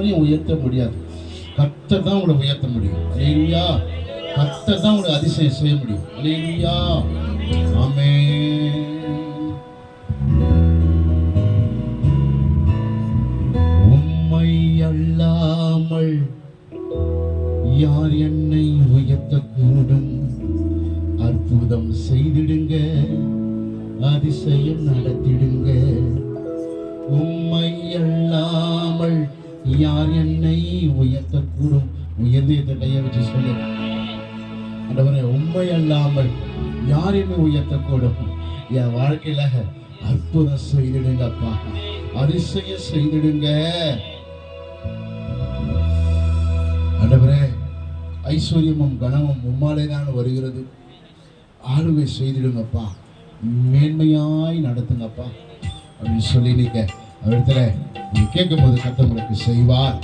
யாரையும் உயர்த்த முடியாது. கர்த்தர் தான் உங்களை உயர்த்த முடியும். அல்லேலூயா. கர்த்தர் தான் உங்களை அதிசயம் செய்ய முடியும். அல்லேலூயா. ஆமென். உம்மை அல்லாமல் யார் என்னை உயர்த்தக்கூடும்? அற்புதம் செய்திடுங்க, அதிசயம் நடத்திடுங்க. உம்மை அல்லாமல் யார் என்னை உயர்த்தக்கூடும்? உயர்ந்ததை கையை வச்சு சொல்லு. ஆண்டவரே, உம்மை அல்லாமல் யார் என்னை உயர்த்தக்கூடும்? என் வாழ்க்கையில அற்புதம் செய்திடுங்கப்பா, அதிசயம் செய்திடுங்க. ஆண்டவரே, ஐஸ்வர்யமும் கனமும் உம்மாலே தான் வருகிறது. ஆளுகை செய்திடுங்கப்பா, மேன்மையாய் நடத்துங்கப்பா அப்படின்னு சொல்லி நீங்க இடத்துல நீங்க கேட்கும் போது கர்த்தர் உங்களுக்கு செய்வார்.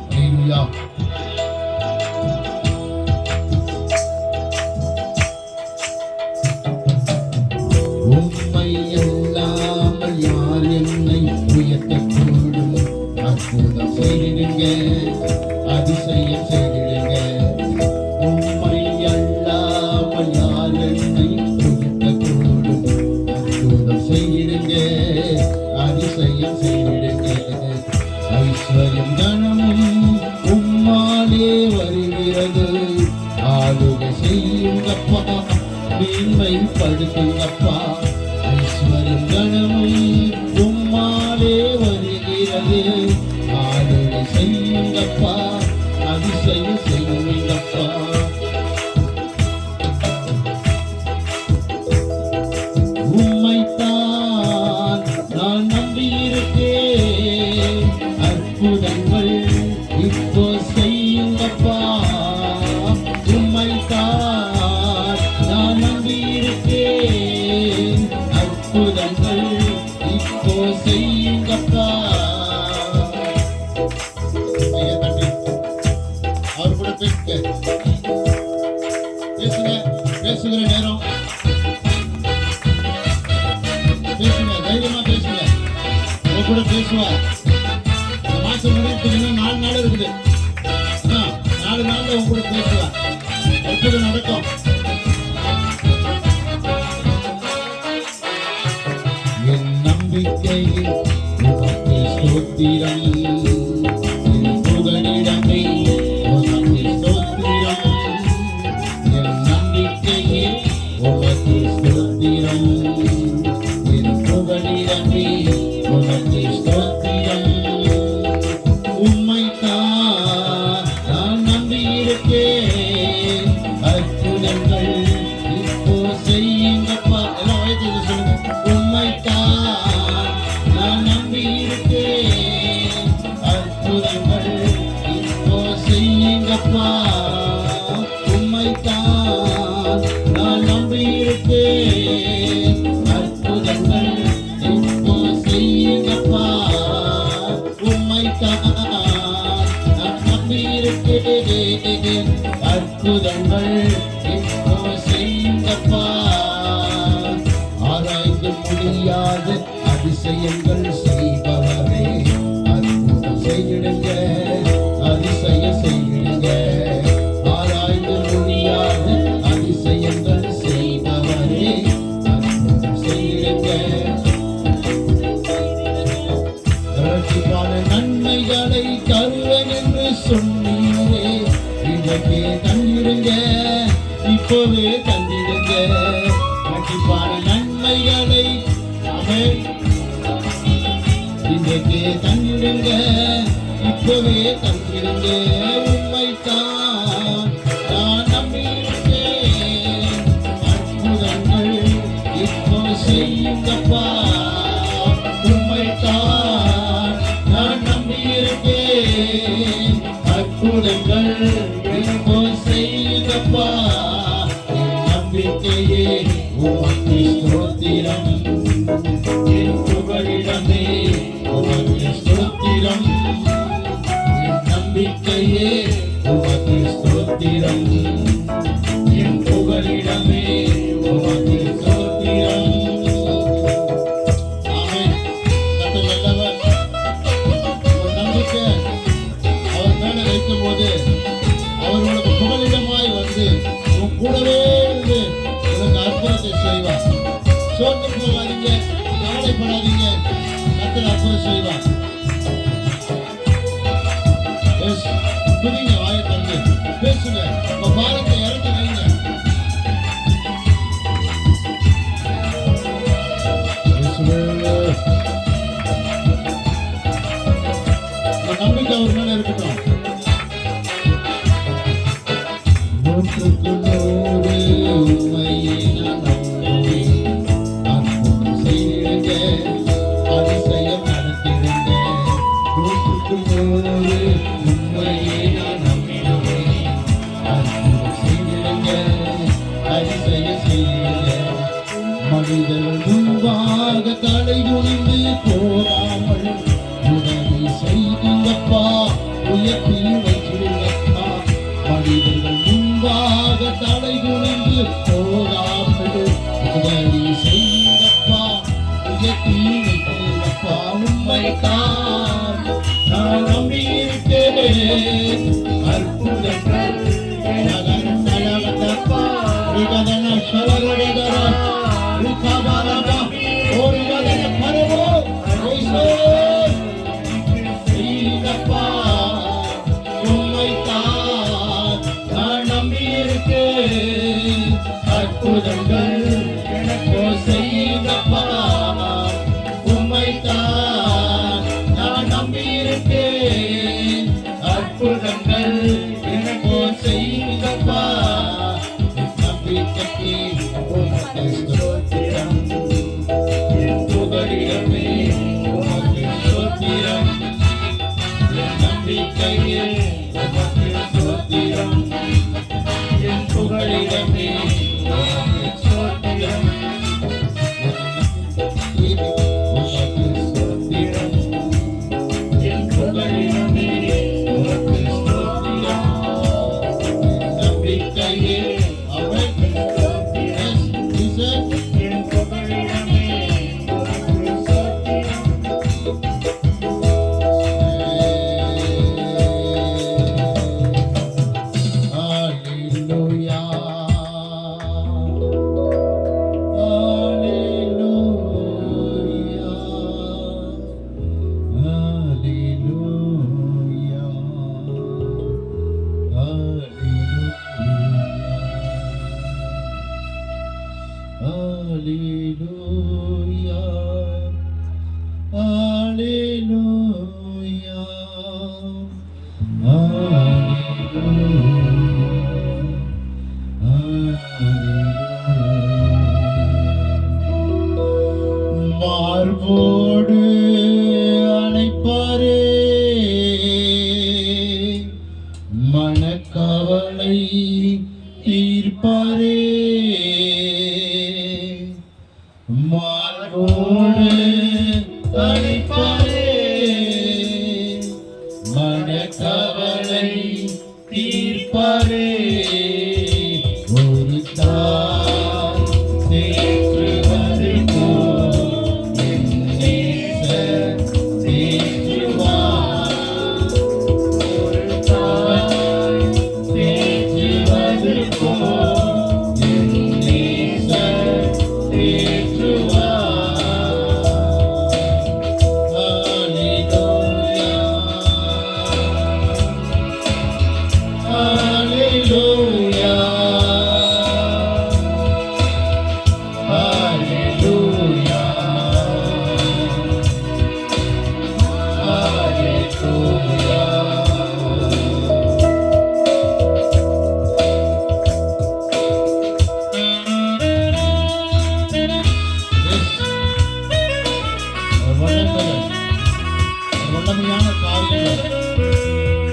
அல்லேலூயா. உம்மை அல்லாமல் யார் என்னை உயர்த்தக்கூடும்? அற்புதம் செய்திடுங்க, அதிசயம் செய்திடுங்க. உம்மை அல்லாமல் யார் என்னை உயர்த்தக்கூடும்? அற்புதம் செய்திடுங்க, அதிசயம் செய்திடுங்க. ஐஸ்வர்யம் கனமும் உம்மாலே வருகிறது. ஆளுகை செய்யுங்கப்பா, மேன்மைப்படுத்துங்கப்பா. ஐஸ்வர்யம் கனமும் உம்மாலே வருகிறது. ஆளுகை செய்யுங்கப்பா, அதிசயம் செய்யுங்கப்பா. உம்மைத்தான் நான் நம்பியிருக்கேன். அற்புதங்கள் இப்போ செய்யுங்கப்பா. உம்மைத்தான் நான் நம்பியிருக்கேன். அற்புதங்கள் இப்போ செய்யுங்கப்பா. அவர் கூட பேசுங்க, பேசுகிற நேரம் பேசுங்க, தைரியமா பேசுங்க. உங்க கூட பேசுவார். இந்த மாசம் முடிக்கிறதுக்கு 4 நாள் இருக்குது. 4 நாள்ல உங்க கூட பேசுவார். அற்புதம் நடக்கும். என் நம்பிக்கையில் உமக்கு ஸ்தோத்திரம். என் புகழிடமே உமக்கு ஸ்தோத்திரம். என் நம்பிக்கையில் உமக்கு ஸ்தோத்திரம். என் புகழிடமே உமக்கு ஸ்தோத்திரம். உம்மைத்தான் நான் நம்பியிருக்கேன். அற்புதங்கள் இப்போ செய்யுங்கப்பா. எல்லாம் வயது சொல்லுங்க. உம்மைத்தான் நான் நம்பியிருக்கேன். அற்புதங்கள் இப்போ செய்யுங்கப்பா. உம்மைத்தான் நான் நம்பியிருக்கேன். அற்புதங்கள் இப்போ செய்யுங்கப்பா. உம்மைத்தான் நான் நம்பியிருக்கேன். அற்புதங்கள் இப்போ செய்யுங்கப்பா. ஆராய்ந்து முடியாத அதிசயங்கள் செய்பவரே, அற்புதம் செய்திடுங்க, அதிசயம் செய்திடுங்க. ஆராய்ந்து முடியாத அதிசயங்கள் செய்பவரே, அற்புதம் செய்திடுங்க. இரட்டிப்பான நன்மைகளை தருவேன் என்று சொன்னீரே, இதற்கே தந்திடுங்க, இப்போவே தந்திடுங்க. இரட்டிப்பான நன்மைகளை இதற்கே தந்திடுங்க, இப்போவே தந்திடுங்க. உம்மைத்தான் நான் நம்பியிருக்கேன். அற்புதங்கள் இப்போ செய்யுங்கப்பா. உம்மைத்தான் நான் நம்பியிருக்கேன். அற்புதங்கள் இப்போ செய்யுங்கப்பா. என் நம்பிக்கையே உமக்கு ஸ்தோத்திரம். என் புகழிடமே உமக்கு ஸ்தோத்திரம். என் நம்பிக்கையே உமக்கு ஸ்தோத்திரம். என் புகழிடமே உமக்கு ஸ்தோத்திரம். ஆமென். கர்த்தர் நல்லவர். உங்கள் நம்பிக்கை கூடவே இருந்து உனக்கு அற்புதத்தை செய்வார். சோர்ந்து போகாதீங்க, கவலைப்படாதீங்க, கர்த்தர் அற்புதம் செய்வார். புதிங்க வாயை தந்து பேசுங்க, உங்க பாரத்தை இறக்கி வைங்க. நம்பிக்கை அவர் மேல இருக்கட்டும். 100க்கு 100 உண்மையை நான் நம்புவேன். அற்புதம் செய்யுங்க, அதிசயம் நடத்திடுங்க. 100க்கு 100 உண்மையை நான் நம்புவேன். அற்புதம் செய்யுங்க, அதிசயம் செய்யுங்க. மனிதர்கள் முன்பாக தலை குனிந்து போராமல் உதவி செய்யுங்கப்பா, உயர்த்தி வைக்கிறப்பா. மனிதர்கள் முன்பாக தலை குனிந்து போராமல் உதவி செய்யுங்கப்பா, உயர்த்தி வைக்கிறப்பா. உம்மைத்தான் நான் நம்பியிருக்கிறேன். அற்புதங்கள் நகரத்தப்பா இதன சரவடகரா உகாபாரபா ஓரிவதன பரவோ ஓய்சோ சீதப்பா. உம்மைத்தான் நான் நம்பியிருக்கேன். அற்புதங்கள் எனக்கோ செய்தப்பா. உம்மைத்தான் நான் நம்பியிருக்கேன். அற்புதங்கள் எனக்கோ செய்தப்பா. நம்பிக்கைக்கு உமக்கு ஸ்தோத்திரம், என் புகழிடமே உமக்கு ஸ்தோத்திரம். என் நம்பிக்கையே உமக்கு ஸ்தோத்திரம், என் புகழிடமே உமக்கு ஸ்தோத்திரம். உமக்கு ஸ்தோத்திரம், என் புகழிடமே உமக்கு ஸ்தோத்திரம். என் நம்பிக்கையே மார்போடு அணைப்பாரே, மனக்கவலை தீர்ப்பாரே. மார்போடு அணைப்பாரே, மனக்கவலை தீர்ப்பாரே. ஒரு தாய் தேற்றுவதை போல் என் நேசர் தேற்றுவார். ஒரு தாய் தேற்றுவதை போல் என் நேசர் தேற்றுவார். Hallelujah. Hallelujah. வல்லமையான காரியங்கள்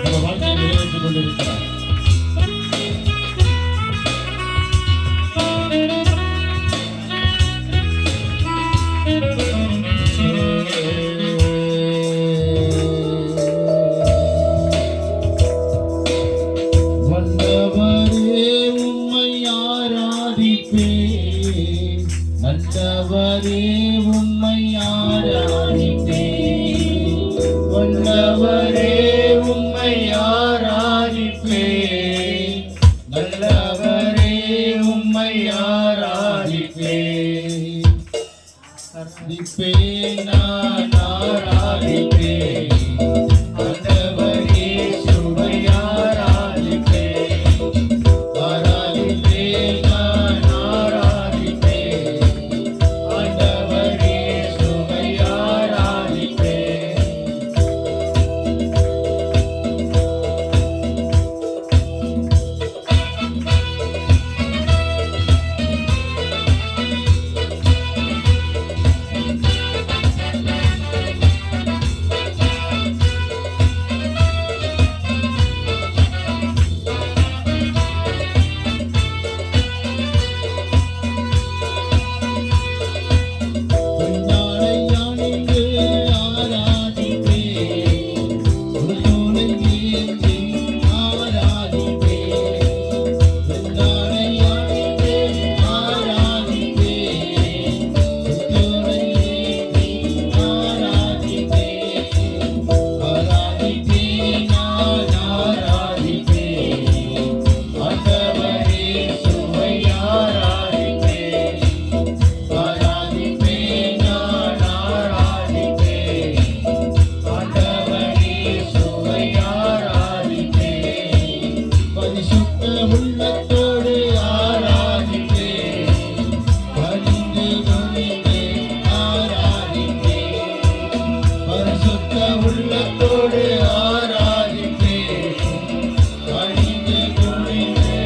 நம்ம வாழ்க்கையை நிறைவேற்றிக் கொண்டிருக்கிறார். வல்லவரே உம்மை ஆராதிப்பேன், நல்லவரே உம்மை ஆராதிப்பேன். வல்லவரே உம்மை ஆராதிப்பேன், நல்லவரே நான் ஆராதிப்பேன். ஆண்டவர் இயேசுவை ஆராதிப்பேன். பொன்னாடை அணிந்து ஆராதிப்பேன். பொன்னோலை ஏந்தி ஆராதிப்பேன். பொன்னாடை அணிந்து ஆராதிப்பேன். பொன்னோலை ஏந்தி ஆராதிப்பேன். ஆராதிப்பேன், நான் ஆராதிப்பேன். ஆண்டவர் இயேசுவை ஆராதிப்பேன். ஆராதிப்பேன், நான் ஆராதிப்பேன். ஆண்டவர் இயேசுவை ஆராதிப்பேன். பரிசுத்த உள்ளத்தோடு ஆராதிப்பேன். பணிந்து குனிந்து ஆராதிப்பேன். பரிசுத்த உள்ளத்தோடு ஆராதிப்பேன். பணிந்து குனிந்து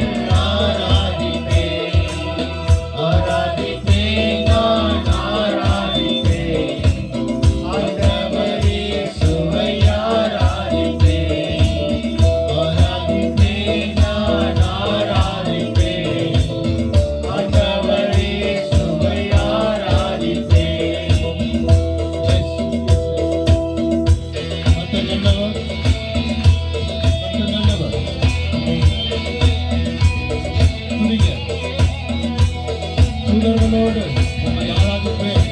ஆராதிப்பேன். ஆராதிப்பேன், நான் ஆராதிப்பேன். ஆண்டவர் இயேசுவை ஆராதிப்பேன். ஆராதிப்பேன், நான் ஆராதிப்பேன். ஆண்டவர் இயேசுவை ஆராதிப்பேன். கர்த்தர் நல்லவர். கர்த்தர் நல்லவர். துதிங்க. தூதர்களோடு உம்மை ஆராதிப்பேன்.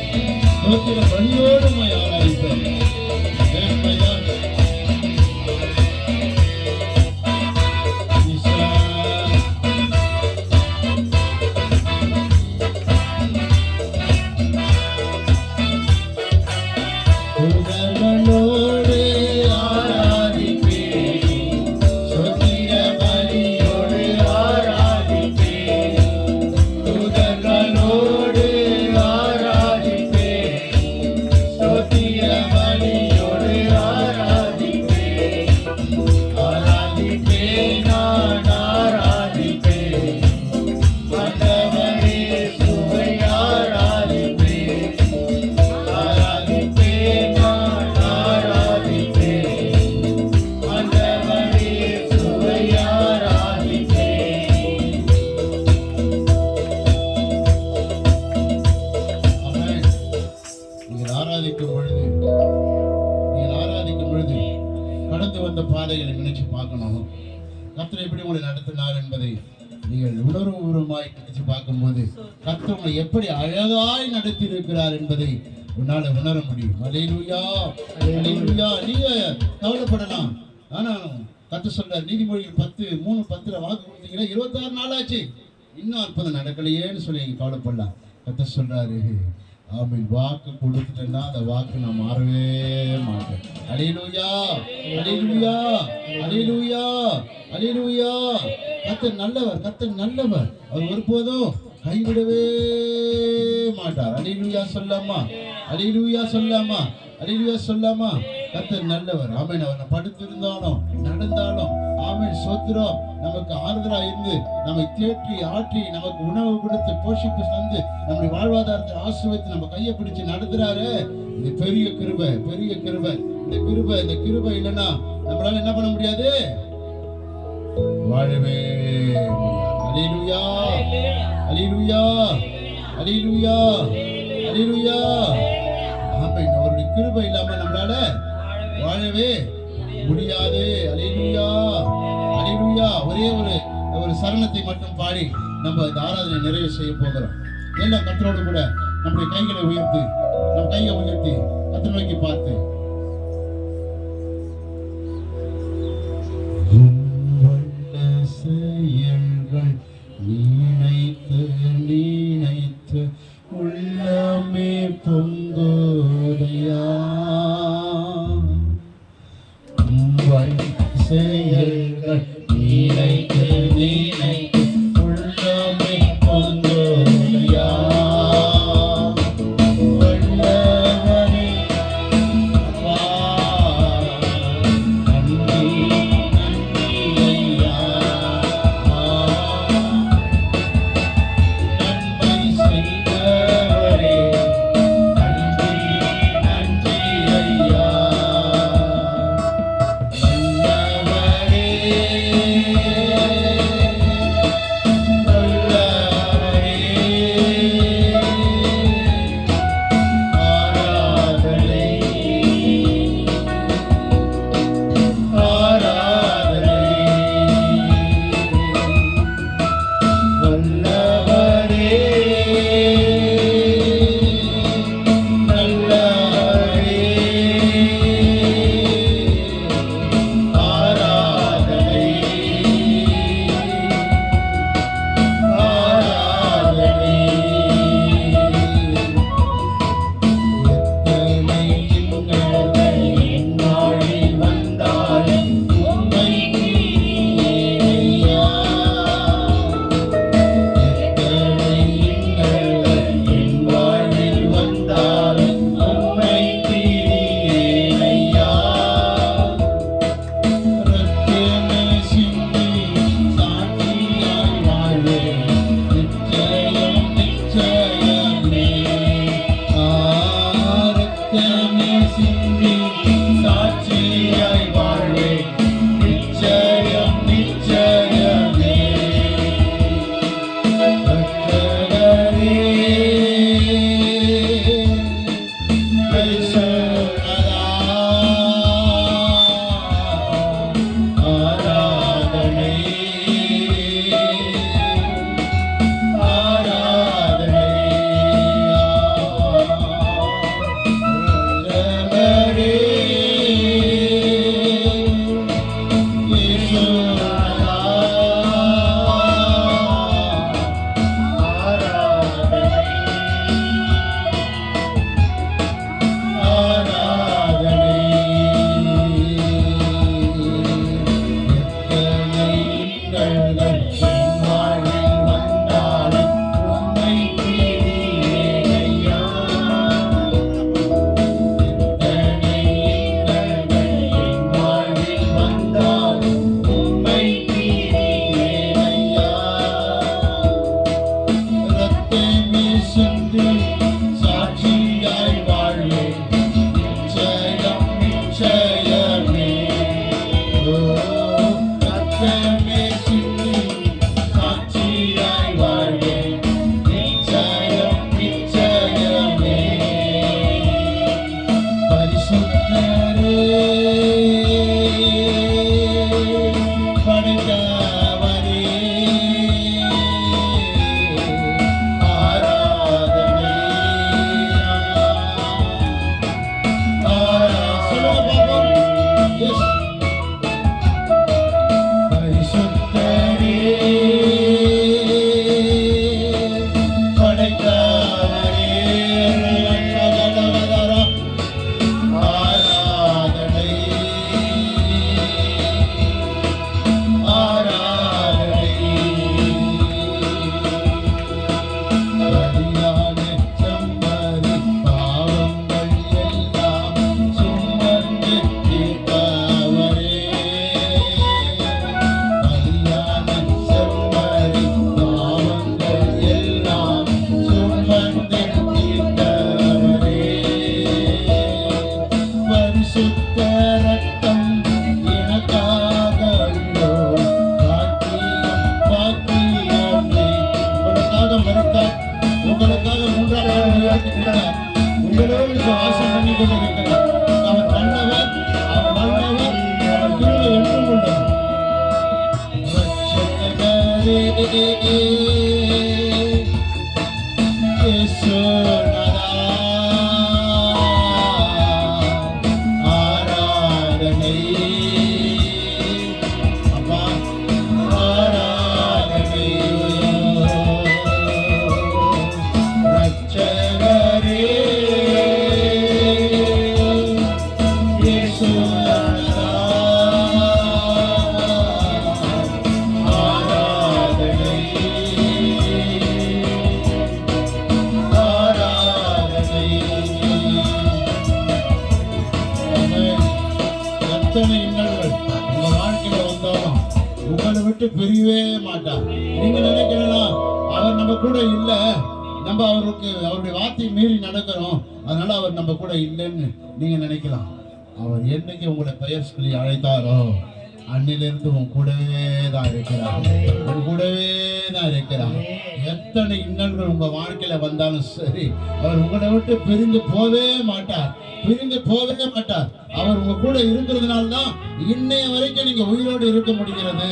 ஸ்தோத்திர பலியோடு உம்மை ஆராதிப்பேன். Yes, my God. ஈசா. தூதர்களோடு ஆராதிப்பேன். ஸ்தோத்திர பலியோடு ஆராதிப்பேன். தூதர்களோடு ஆராதிப்பேன். ஸ்தோத்திர பலியோடு ஆராதிப்பேன். ஆராதிப்பேன், நான் ஆராதிப்பேன். ஆண்டவர் இயேசுவை ஆராதிப்பேன். ஆராதிப்பேன், நான் ஆராதிப்பேன். ஆண்டவர் இயேசுவை ஆராதிப்பேன். ஆமென். நீங்கள் ஆராதிக்கும் பொழுது கடந்து வந்த பாதைகளை நினைச்சு பார்க்கணும். கர்த்தர் எப்படி உங்களை நடத்தினார் என்பதை நீங்கள் உணர்வுபூர்வமாய் நினைச்சு பார்க்கும்போது கர்த்தர் உங்களை எப்படி அழகாய் நடத்தி இருக்கிறார் என்பதை உன்னால உணர முடியும். அல்லேலூயா, அல்லேலூயா. நீங்க கவலைப்படலாம். ஆனா கர்த்தர் சொல்றார், நீதிமொழிகள் 10:3-10 வாக்கு கொடுத்தீங்கன்னா 26 நாள் ஆச்சு, இன்னும் அற்புதம் நடக்கலையேன்னு சொல்லி நீங்க கவலைப்படலாம். கர்த்தர் சொல்றாரு, ஆமென், வாக்கு கொடுத்துட்டேன்னா அந்த வாக்கு நான் மாறவே மாட்டேன். அல்லேலூயா, அல்லேலூயா, அல்லேலூயா, அல்லேலூயா. கர்த்தர் நல்லவர், கர்த்தர் நல்லவர். அவர் ஒருபோதும் கைவிடவே மாட்டார். அல்லேலூயா சொல்லாமா, அல்லேலூயா சொல்லாமா, அல்லேலூயா சொல்லாமா. கர்த்தர் நல்லவர். ஆமென். அவர் படுத்திருந்தாலும் நடந்தாலும் ஆமென் சோத்திரம் நமக்கு ஆறுதலா இருந்து நம்மை தேற்றி ஆற்றி நமக்கு உணவு கொடுத்து போஷிப்பு தந்து நம்முடைய வாழ்வாதாரத்தை ஆசீர்வதித்து நம்ம கையை பிடிச்சு நடத்துறாரு. இது பெரிய கிருபை, பெரிய கிருபை. இந்த கிருபை இல்லைன்னா நம்மளால என்ன பண்ண முடியாது? வாழவே முடியாது. அல்லேலூயா, அல்லேலூயா, அல்லேலூயா, அல்லேலூயா. ஆமென். அவருடைய கிருபை இல்லாம நம்மளால வாழவே முடியாது. அல்லேலூயா, அல்லேலூயா. ஒரே ஒரு சரணத்தை மட்டும் பாடி நம்ம இந்த ஆராதனை நிறைவு செய்ய போகிறோம். எல்லாம் கர்த்தரோடு கூட நம்முடைய கைகளை உயர்த்தி, நம் கையை உயர்த்தி கர்த்தரை நோக்கி பார்த்து, செயல்கள் நினைத்து நினைத்து உள்ளமே பொங்கோதையா, செயல்கள் நினைத்து நினைத்து உள்ளமே மரித்தார், உங்களுக்காக மூன்றாம் நாள் உயிர்த்தெழுந்தார். உங்களோடு இப்ப வாசம் பண்ணி கொண்டிருக்கிறார். அவர் நல்லவர், அவர் வல்லவர், அவர் கிருபை என்றும் உள்ளது. ரட்சகரே, இயேசுநாதா, ஆராதனை. அப்பா, ஆராதனை. ரட்சகரே, இயேசுநாதா, ஆராதனை. எத்தனை இன்னல்கள் உங்க வாழ்க்கையில வந்தாலும் உங்களை விட்டு பிரியவே மாட்டார். நீங்க நினைக்கலாம் அவர் நம்ம கூட இல்ல, நம்ம அவருடைய வார்த்தையை மீறி நடக்கிறோம், அதனால அவர் நம்ம கூட இல்லைன்னு நீங்க நினைக்கலாம். அவர் என்னைக்கு உங்களை பெயர் சொல்லி அழைத்தாரோ அன்னிலிருந்து உன் கூடவே தான் இருக்கிறார், உன் கூடவே தான் இருக்கிறார். எத்தனை இன்னல்கள் உங்க வாழ்க்கையில வந்தாலும் சரி, அவர் உங்களை விட்டு பிரிந்து போவே மாட்டார், பிரிந்து போவே மாட்டார். அவர் உங்க கூட இருக்கிறதுனால தான் இன்னைய வரைக்கும் நீங்க உயிரோடு இருக்க முடிகிறது.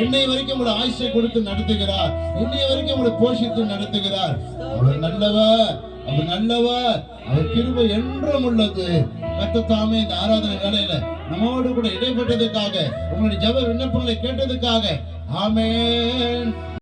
இன்னைய வரைக்கும் உங்களை ஆயுசை கொடுத்து நடத்துகிறார், இன்னைய வரைக்கும் உங்களை போஷித்து நடத்துகிறார். அவர் நல்லவர், அவர் நல்லவர், அவர் கிருபை என்றும் உள்ளது. கர்த்தர் இந்த ஆராதனை வேளையில நம்மோடு கூட இடைப்பட்டதுக்காக, உங்களுடைய ஜெப விண்ணப்பங்களை கேட்டதுக்காக ஆமென்.